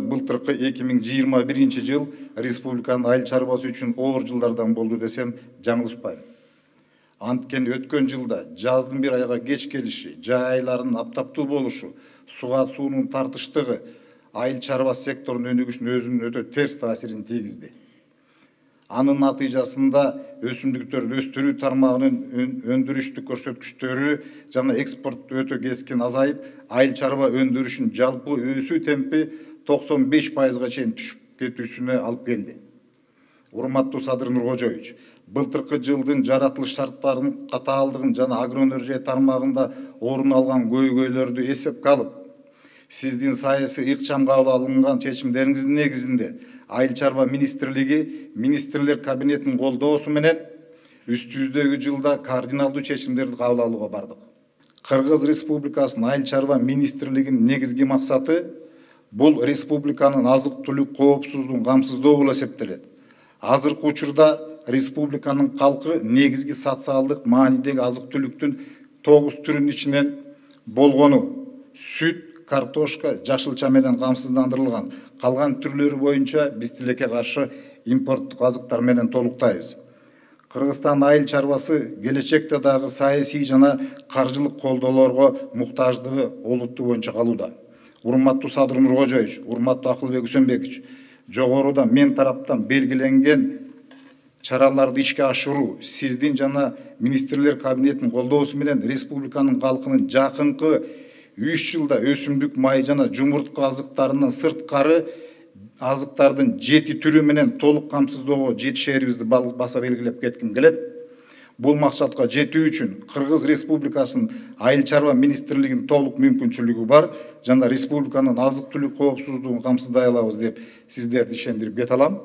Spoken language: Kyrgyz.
Былтыркы 2021 жыл республиканын айыл чарбасы үчүн оор жылдардан болду десем жаңылышпайм. Анткени өткөн жылда жаздын бир айга кеч келиши, жай айларынын аптаптуу болушу, суга суунун тартыштыгы айыл чарбасы секторунун өнүгүшүнө өзүнүн өтө терс таасирин тийгизди. Анын натыйжасында өсүмдүктөрдү өстүрүү тармагынын өндүрүштүк көрсөткүчтөрү жана экспортту өтө кескин азайып, айыл чарба өндүрүшүнүн жалпы өсүү темпи 95%га чейин түшүп кетүүсүнө алып келди. Урматтуу Садыр Нуркожоевич, былтыркы жылдын жаратылыш шарттарынын катаалдыгын жана агроэнергия тармагында орун алган көйгөйлөрдү эсепке алып, сиздин саясий ыкчам кабыл алынган чечимдериңиздин негизинде айыл чарба министрлиги министрлер кабинетинин колдоосу менен үстүбүздөгү жылда кардиналдуу чечимдерди кабыл алууга бардык. Кыргыз Республикасынын айыл чарба министрлигинин негизги максаты бул республиканын азык-түлүк коопсуздугун камсыздоо болуп эсептелет. Азыркы учурда республиканын калкы негизги социалдык маанидеги азык-түлүктүн 9 түрүнүн ичинен болгону сүт, картошка, жашылча менен камсыздандырылган. Калган түрлөрү боюнча биз тилекке каршы импорттук азыктар менен толуктайбыз. Кыргызстан айыл чарбасы келечекте дагы саясий жана каржылык колдоолорго муктаждыгы олуттуу боюнча калууда. Урматтуу Садыр Нуркожоевич, урматтуу Акылбек Үсөнбекович, жогоруда мен тараптан белгиленген чараларды ишке ашыруу, сиздин жана министрлер кабинетинин колдоосу менен республиканын калкынын жакынкы 3 жылда өсүмдүк май жана жумуртка азыктарынын сырткары азыктардын 7 түрү менен толук камсыздоого жетишээрибизди баса белгилеп кетким келет. Бул максатка жетүү үчүн Кыргыз Республикасынын айыл чарба министрлигинин толук мүмкүнчүлүгү бар жана республиканын азык-түлүк коопсуздугун камсыздай алабыз деп сиздерди ишендирип кете алам.